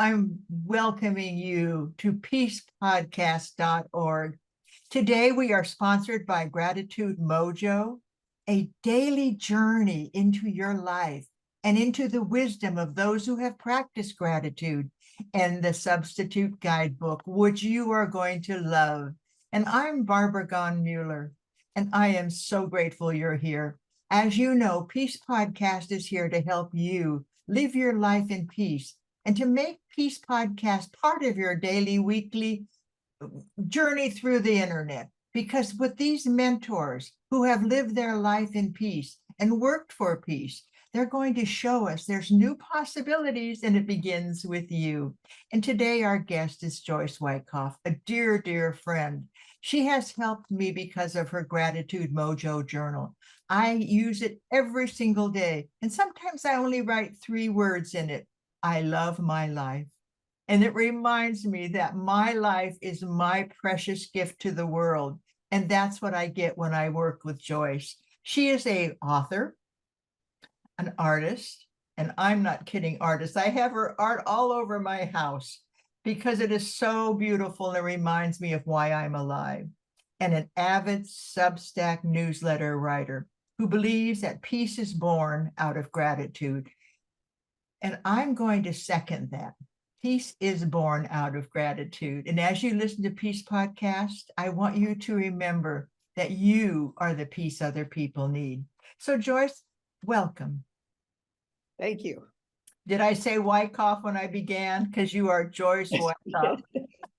I'm welcoming you to peacepodcast.org. Today, we are sponsored by Gratitude Mojo, a daily journey into your life and into the wisdom of those who have practiced gratitude, and the substitute guidebook, which you are going to love. And I'm Barbara Gahn Mueller, and I am so grateful you're here. As you know, Peace Podcast is here to help you live your life in peace and to make Peace Podcast part of your daily, weekly journey through the internet. Because with these mentors who have lived their life in peace and worked for peace, they're going to show us there's new possibilities, and it begins with you. And today our guest is Joyce Wycoff, a dear, dear friend. She has helped me because of her Gratitude Mojo journal. I use it every single day, and sometimes I only write 3 words in it. I love my life. And it reminds me that my life is my precious gift to the world. And that's what I get when I work with Joyce. She is an author, an artist, and I'm not kidding, artist. I have her art all over my house because it is so beautiful and it reminds me of why I'm alive. And an avid Substack newsletter writer who believes that peace is born out of gratitude. And I'm going to second that. Peace is born out of gratitude. And as you listen to Peace Podcast, I want you to remember that you are the peace other people need. So Joyce, welcome. Thank you. Did I say Wycoff when I began? Because you are Joyce Wycoff.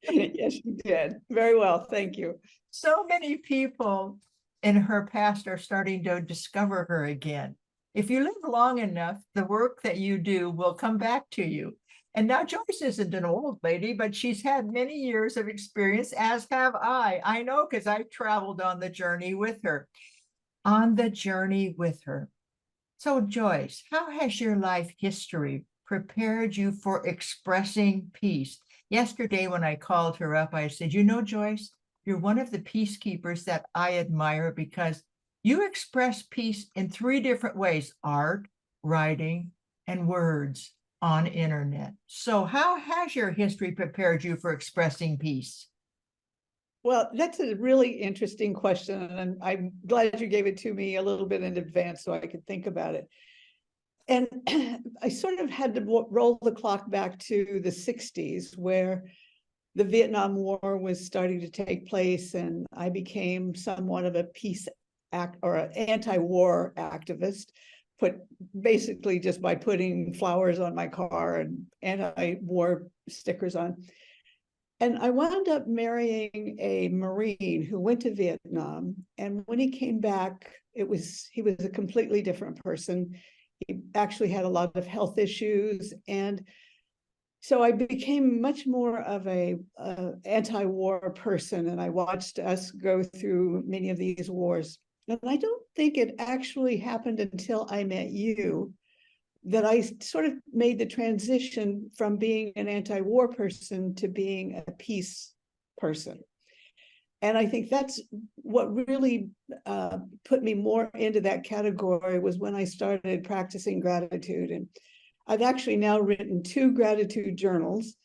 Yes, you did. Very well. Thank you. So many people in her past are starting to discover her again. If you live long enough, the work that you do will come back to you. And now Joyce isn't an old lady, but she's had many years of experience, as have I. I know because I traveled on the journey with her. On the journey with her. So Joyce, how has your life history prepared you for expressing peace? Yesterday when I called her up, I said, you know, Joyce, you're one of the peacekeepers that I admire because you express peace in 3 different ways: art, writing, and words on internet. So how has your history prepared you for expressing peace? Well, that's a really interesting question, and I'm glad you gave it to me a little bit in advance so I could think about it. And I sort of had to roll the clock back to the 60s, where the Vietnam War was starting to take place, and I became somewhat of a peace act or an anti-war activist, basically just by putting flowers on my car and anti-war stickers on. And I wound up marrying a Marine who went to Vietnam. And when he came back, he was a completely different person. He actually had a lot of health issues. And so I became much more of a anti-war person. And I watched us go through many of these wars. And I don't think it actually happened until I met you that I sort of made the transition from being an anti-war person to being a peace person. And I think that's what really put me more into that category was when I started practicing gratitude. And I've actually now written 2 gratitude journals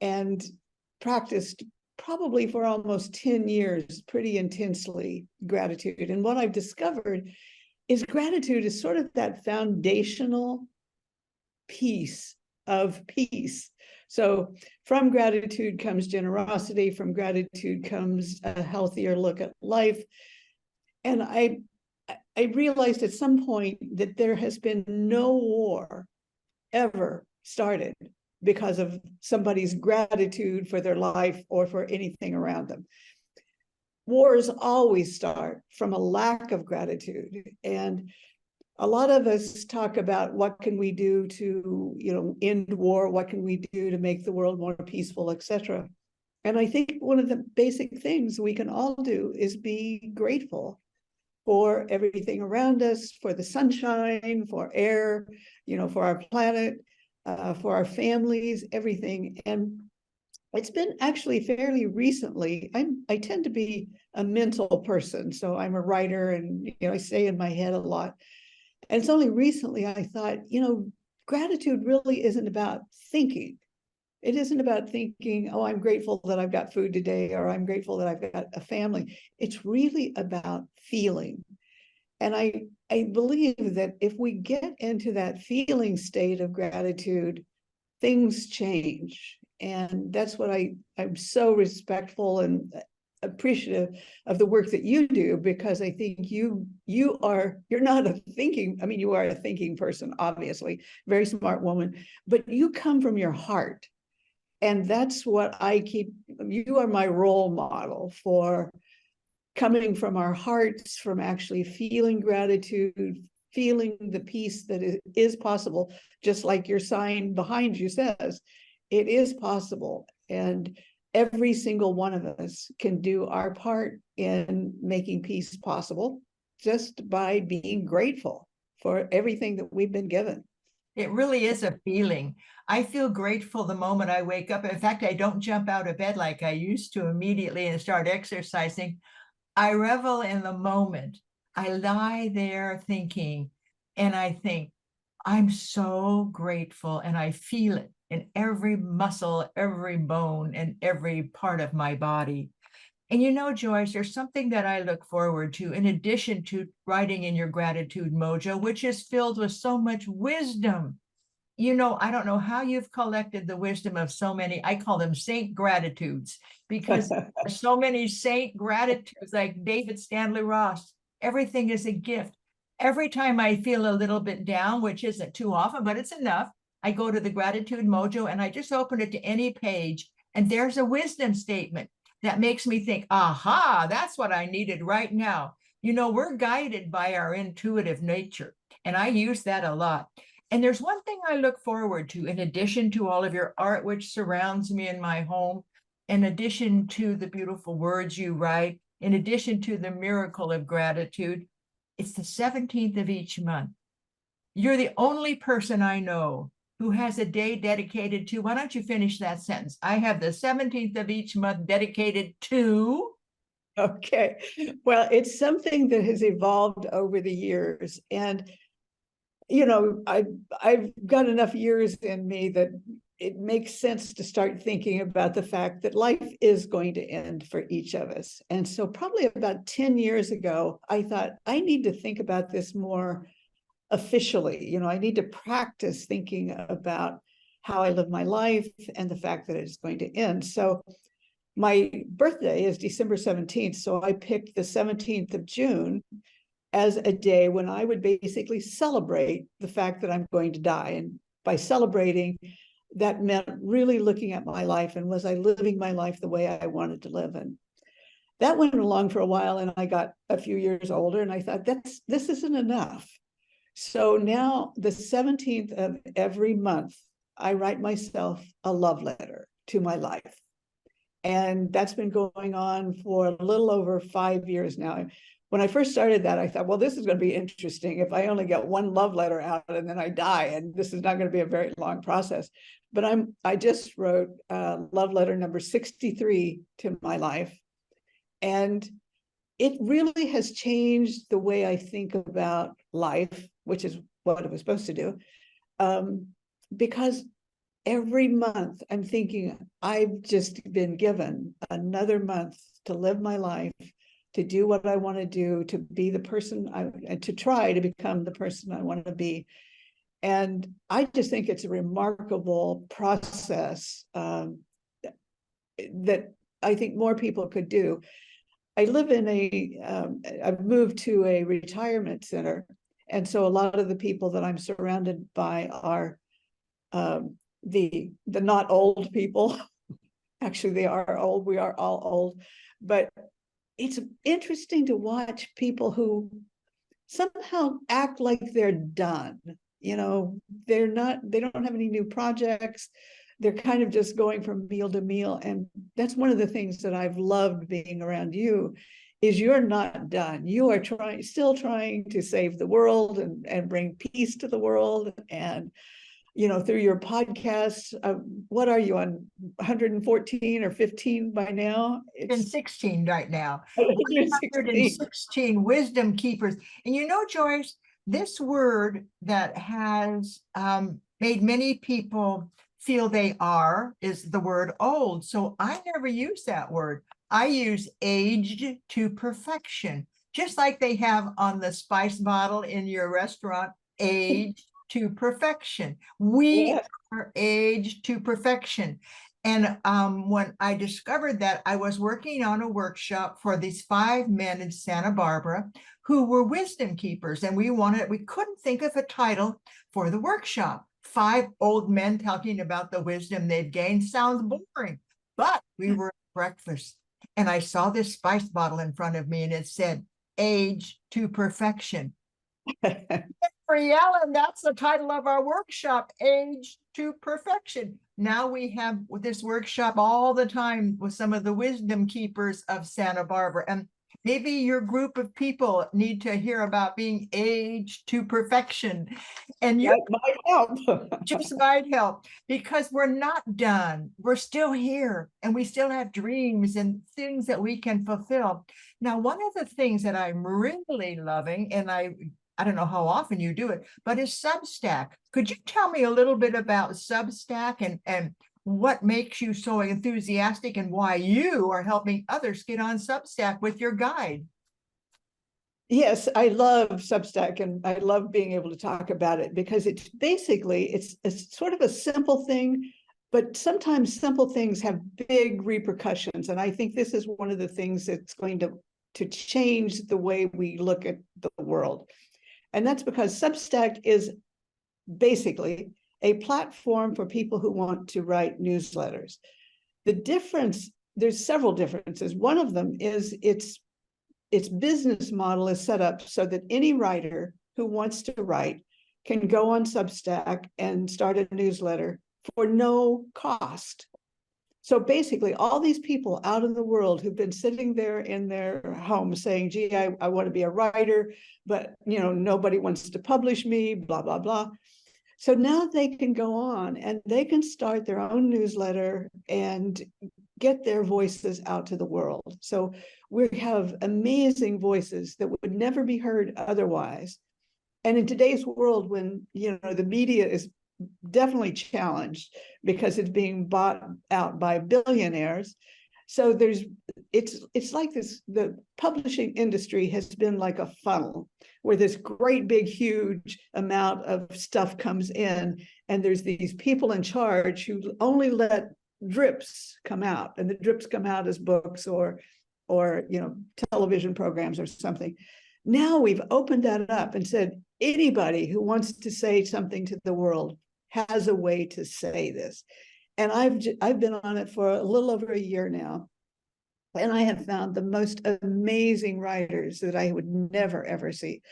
and practiced probably for almost 10 years, pretty intensely, gratitude. And what I've discovered is gratitude is sort of that foundational piece of peace. So from gratitude comes generosity, from gratitude comes a healthier look at life. And I realized at some point that there has been no war ever started because of somebody's gratitude for their life or for anything around them. Wars always start from a lack of gratitude. And a lot of us talk about what can we do to, end war, what can we do to make the world more peaceful, etc. And I think one of the basic things we can all do is be grateful for everything around us, for the sunshine, for air, for our planet, for our families, everything. And it's been actually fairly recently. I tend to be a mental person, so I'm a writer, and I stay in my head a lot. And it's only recently I thought, gratitude really isn't about thinking. It isn't about thinking, oh, I'm grateful that I've got food today, or I'm grateful that I've got a family. It's really about feeling. And I believe that if we get into that feeling state of gratitude, things change. And that's what I'm so respectful and appreciative of the work that you do, because I think you're not a thinking, I mean, you are a thinking person, obviously, very smart woman, but you come from your heart. And that's what you are my role model for coming from our hearts, from actually feeling gratitude, feeling the peace that is possible, just like your sign behind you says, it is possible. And every single one of us can do our part in making peace possible just by being grateful for everything that we've been given. It really is a feeling. I feel grateful the moment I wake up. In fact, I don't jump out of bed like I used to immediately and start exercising. I revel in the moment. I lie there thinking, and I think, I'm so grateful, and I feel it in every muscle, every bone, and every part of my body. And you know, Joyce, there's something that I look forward to in addition to writing in your gratitude mojo, which is filled with so much wisdom. You know, I don't know how you've collected the wisdom of so many, I call them saint gratitudes, because there's so many saint gratitudes, like David Stanley Ross. Everything is a gift. Every time I feel a little bit down, which isn't too often, but it's enough, I go to the gratitude mojo and I just open it to any page, and there's a wisdom statement that makes me think, aha, that's what I needed right now. You know, we're guided by our intuitive nature, and I use that a lot. And there's one thing I look forward to, in addition to all of your art, which surrounds me in my home, in addition to the beautiful words you write, in addition to the miracle of gratitude, it's the 17th of each month. You're the only person I know who has a day dedicated to, why don't you finish that sentence? I have the 17th of each month dedicated to. Okay. Well, it's something that has evolved over the years. And, you know, I've got enough years in me that it makes sense to start thinking about the fact that life is going to end for each of us. And so probably about 10 years ago, I thought I need to think about this more officially. You know, I need to practice thinking about how I live my life and the fact that it's going to end. So my birthday is December 17th. So I picked the 17th of June as a day when I would basically celebrate the fact that I'm going to die. And by celebrating, that meant really looking at my life and was I living my life the way I wanted to live. And that went along for a while, and I got a few years older and I thought, this isn't enough. So now the 17th of every month, I write myself a love letter to my life. And that's been going on for a little over 5 years now. When I first started that, I thought, well, this is going to be interesting if I only get one love letter out and then I die, and this is not going to be a very long process. But I just wrote love letter number 63 to my life. And it really has changed the way I think about life, which is what it was supposed to do. Because every month I'm thinking, I've just been given another month to live my life, to do what I want to do, to be the person and to try to become the person I want to be. And I just think it's a remarkable process that I think more people could do. I live in I've moved to a retirement center. And so a lot of the people that I'm surrounded by are the not old people. Actually, they are old. We are all old. But it's interesting to watch people who somehow act like they're done. You know, they don't have any new projects. They're kind of just going from meal to meal. And that's one of the things that I've loved being around you, is you're not done. You are still trying to save the world and bring peace to the world. And, you know, through your podcasts, what are you on, 114 or 15 by now? It's 16 right now. 116. 116 wisdom keepers. And you know, Joyce, this word that has made many people feel they are is the word old. So I never use that word. I use aged to perfection, just like they have on the spice bottle in your restaurant, aged to perfection. We Yeah. are aged to perfection. And when I discovered that, I was working on a workshop for these 5 men in Santa Barbara who were wisdom keepers. And we couldn't think of a title for the workshop. 5 old men talking about the wisdom they've gained sounds boring, but we were at breakfast and I saw this spice bottle in front of me and it said, age to perfection. For Ellen, that's the title of our workshop, Age to Perfection. Now we have this workshop all the time with some of the wisdom keepers of Santa Barbara. And maybe your group of people need to hear about being aged to perfection. And you That might help. just might help because we're not done. We're still here and we still have dreams and things that we can fulfill. Now, one of the things that I'm really loving, and I don't know how often you do it, but is Substack. Could you tell me a little bit about Substack and what makes you so enthusiastic and why you are helping others get on Substack with your guide? Yes, I love Substack and I love being able to talk about it because it's basically it's sort of a simple thing, but sometimes simple things have big repercussions. And I think this is one of the things that's going to change the way we look at the world. And that's because Substack is basically a platform for people who want to write newsletters. The difference, there's several differences. One of them is its business model is set up so that any writer who wants to write can go on Substack and start a newsletter for no cost. So basically, all these people out in the world who've been sitting there in their homes saying, gee, I want to be a writer, but nobody wants to publish me, blah, blah, blah. So now they can go on and they can start their own newsletter and get their voices out to the world. So we have amazing voices that would never be heard otherwise. And in today's world, when the media is definitely challenged because it's being bought out by billionaires. So it's like this, the publishing industry has been like a funnel where this great big huge amount of stuff comes in and there's these people in charge who only let drips come out, and the drips come out as books or television programs or something. Now we've opened that up and said anybody who wants to say something to the world has a way to say this. And I've been on it for a little over a year now. And I have found the most amazing writers that I would never, ever see.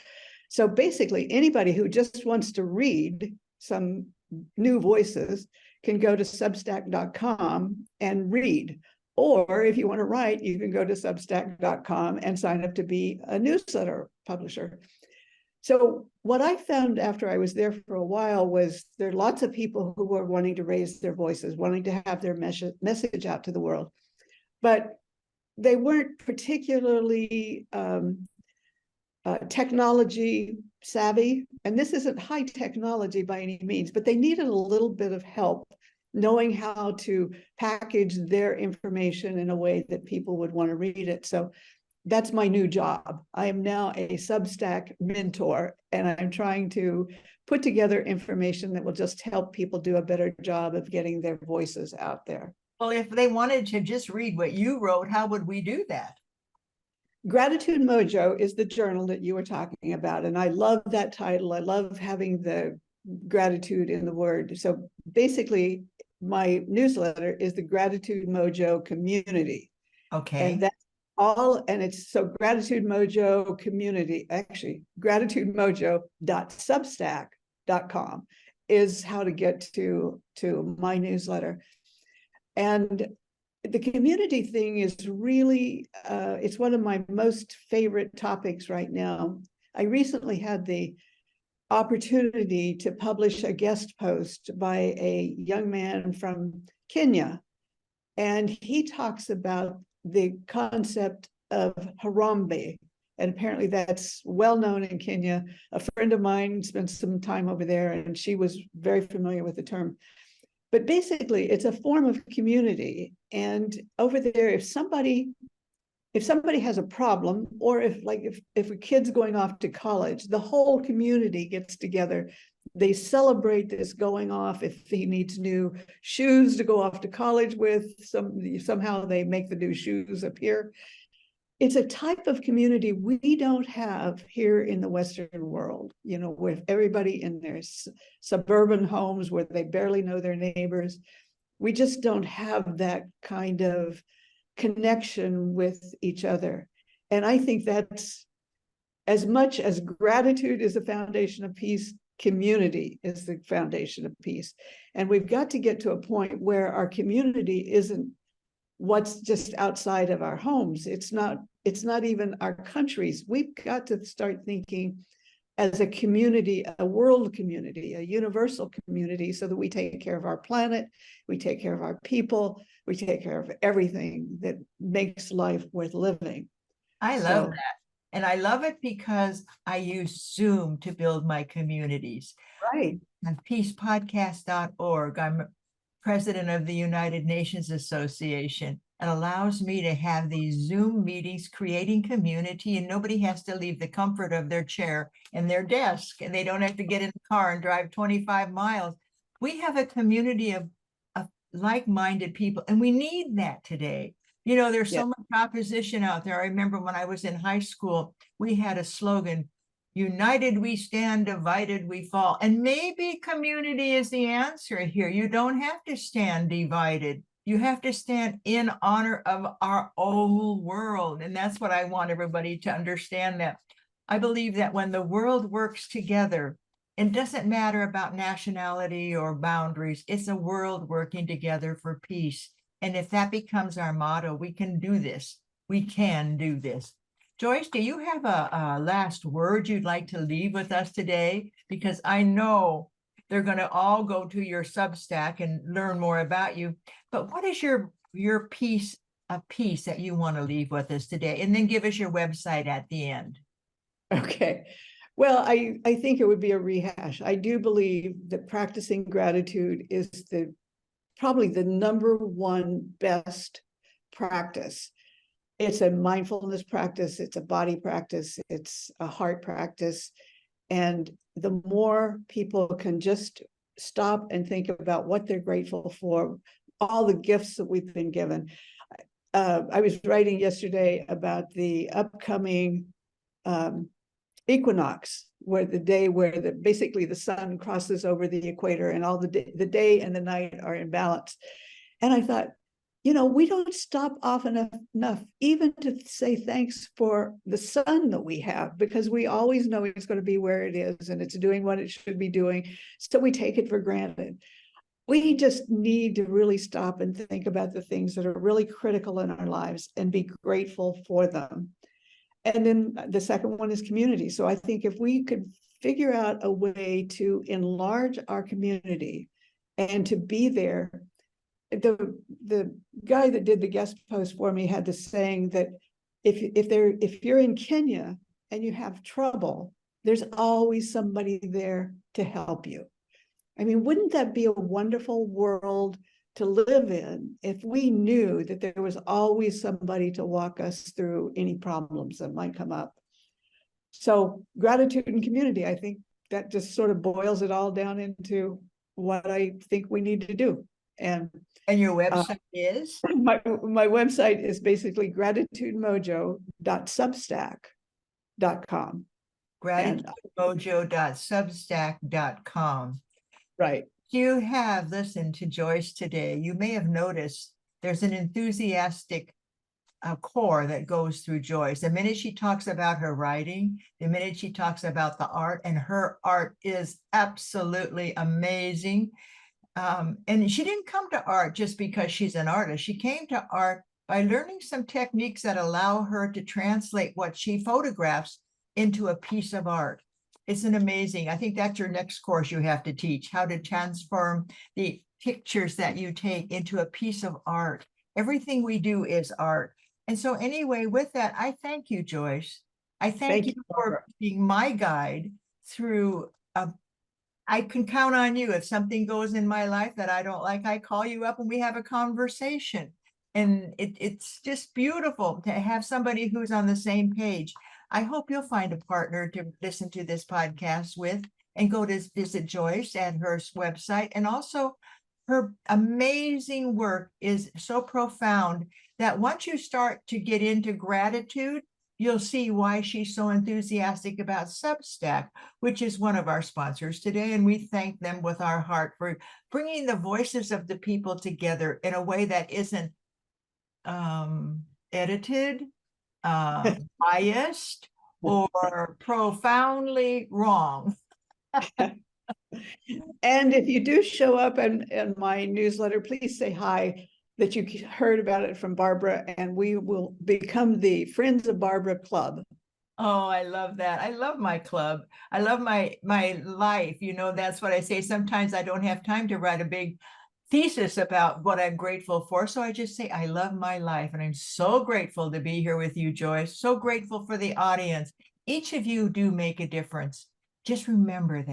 So basically, anybody who just wants to read some new voices can go to substack.com and read. Or if you want to write, you can go to substack.com and sign up to be a newsletter publisher. So what I found after I was there for a while was there are lots of people who were wanting to raise their voices, wanting to have their message out to the world. But they weren't particularly technology savvy. And this isn't high technology by any means, but they needed a little bit of help knowing how to package their information in a way that people would want to read it. So that's my new job. I am now a Substack mentor, and I'm trying to put together information that will just help people do a better job of getting their voices out there. Well, if they wanted to just read what you wrote, how would we do that? Gratitude Mojo is the journal that you were talking about. And I love that title. I love having the gratitude in the word. So basically, my newsletter is the Gratitude Mojo community. Okay. And that's all. And it's so Gratitude Mojo community, actually, gratitudemojo.substack.com is how to get to my newsletter. And the community thing is really, it's one of my most favorite topics right now. I recently had the opportunity to publish a guest post by a young man from Kenya. And he talks about the concept of Harambe. And apparently that's well known in Kenya. A friend of mine spent some time over there and she was very familiar with the term. But basically, it's a form of community. And over there, if somebody has a problem, or if a kid's going off to college, the whole community gets together. They celebrate this going off. If he needs new shoes to go off to college with, somehow they make the new shoes appear. It's a type of community we don't have here in the Western world, with everybody in their suburban homes where they barely know their neighbors. We just don't have that kind of connection with each other. And I think that's, as much as gratitude is the foundation of peace, community is the foundation of peace. And we've got to get to a point where our community isn't what's just outside of our homes. It's not even our countries. We've got to start thinking as a community, a world community, a universal community, so that we take care of our planet, we take care of our people, we take care of everything that makes life worth living. I love that. And I love it because I use Zoom to build my communities. Right. On peacepodcast.org, I'm president of the United Nations Association. It allows me to have these Zoom meetings, creating community, and nobody has to leave the comfort of their chair and their desk, and they don't have to get in the car and drive 25 miles. We have a community of like-minded people, and we need that today. There's so much opposition out there. I remember when I was in high school, we had a slogan, united we stand, divided we fall. And maybe community is the answer here. You don't have to stand divided. You have to stand in honor of our old world. And that's what I want everybody to understand, that I believe that when the world works together, it doesn't matter about nationality or boundaries. It's a world working together for peace. And if that becomes our motto, we can do this. We can do this. Joyce, do you have a last word you'd like to leave with us today? Because I know they're going to all go to your Substack and learn more about you. But what is your piece of peace that you want to leave with us today? And then give us your website at the end. Okay. Well, I think it would be a rehash. I do believe that practicing gratitude is probably the number one best practice. It's a mindfulness practice, it's a body practice, it's a heart practice. And the more people can just stop and think about what they're grateful for, all the gifts that we've been given. I was writing yesterday about the upcoming equinox, where basically the sun crosses over the equator, and all the day and the night are in balance. And I thought, we don't stop often enough even to say thanks for the sun that we have, because we always know it's going to be where it is and it's doing what it should be doing. So we take it for granted. We just need to really stop and think about the things that are really critical in our lives and be grateful for them. And then the second one is community. So I think if we could figure out a way to enlarge our community and to be there. The guy that did the guest post for me had this saying that if you're in Kenya and you have trouble, there's always somebody there to help you. I mean, wouldn't that be a wonderful world to live in if we knew that there was always somebody to walk us through any problems that might come up? So gratitude and community, I think that just sort of boils it all down into what I think we need to do. And your website is? My website is basically gratitudemojo.substack.com. Gratitudemojo.substack.com. Right. You have listened to Joyce today. You may have noticed there's an enthusiastic core that goes through Joyce. The minute she talks about her writing, the minute she talks about the art, and her art is absolutely amazing. And she didn't come to art just because she's an artist. She came to art by learning some techniques that allow her to translate what she photographs into a piece of art. It's an amazing, I think that's your next course you have to teach, how to transform the pictures that you take into a piece of art. Everything we do is art. And so anyway, with that, I thank you, Joyce. I thank you for being my guide through a I can count on you. If something goes in my life that I don't like, I call you up and we have a conversation. And it's just beautiful to have somebody who's on the same page. I hope you'll find a partner to listen to this podcast with and go to visit Joyce at her website. And also, her amazing work is so profound that once you start to get into gratitude, you'll see why she's so enthusiastic about Substack, which is one of our sponsors today. And we thank them with our heart for bringing the voices of the people together in a way that isn't edited, biased, or profoundly wrong. And if you do show up in my newsletter, please say hi, that you heard about it from Barbara, and we will become the Friends of Barbara Club. Oh, I love that. I love my club. I love my life. You know, that's what I say. Sometimes I don't have time to write a big thesis about what I'm grateful for. So I just say, I love my life. And I'm so grateful to be here with you, Joyce. So grateful for the audience. Each of you do make a difference. Just remember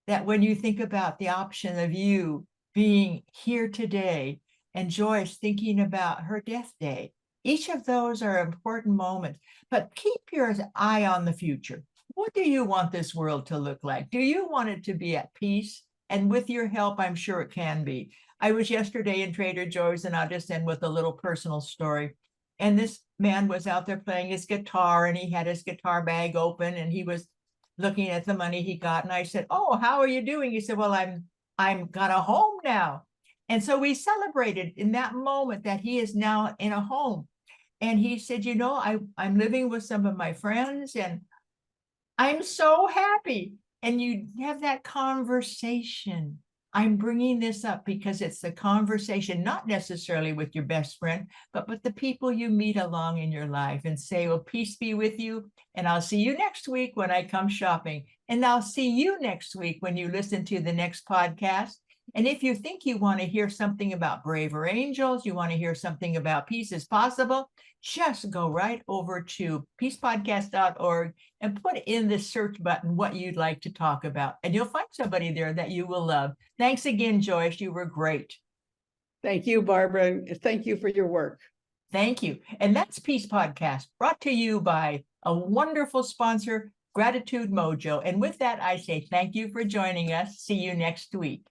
that when you think about the option of you being here today and Joyce thinking about her death day, each of those are important moments, but keep your eye on the future. What do you want this world to look like? Do you want it to be at peace? And with your help, I'm sure it can be. I was yesterday in Trader Joe's, and I'll just end with a little personal story. And this man was out there playing his guitar, and he had his guitar bag open, and he was looking at the money he got. And I said, "Oh, how are you doing?" He said, "Well, I'm got a home now." And so we celebrated in that moment that he is now in a home. And he said, "You know, I'm living with some of my friends and I'm so happy." And you have that conversation. I'm bringing this up because it's the conversation, not necessarily with your best friend, but with the people you meet along in your life, and say, "Well, peace be with you. And I'll see you next week when I come shopping. And I'll see you next week when you listen to the next podcast." And if you think you want to hear something about braver angels, you want to hear something about peace is possible, just go right over to peacepodcast.org and put in the search button what you'd like to talk about. And you'll find somebody there that you will love. Thanks again, Joyce. You were great. Thank you, Barbara. Thank you for your work. Thank you. And that's Peace Podcast, brought to you by a wonderful sponsor, Gratitude Mojo. And with that, I say thank you for joining us. See you next week.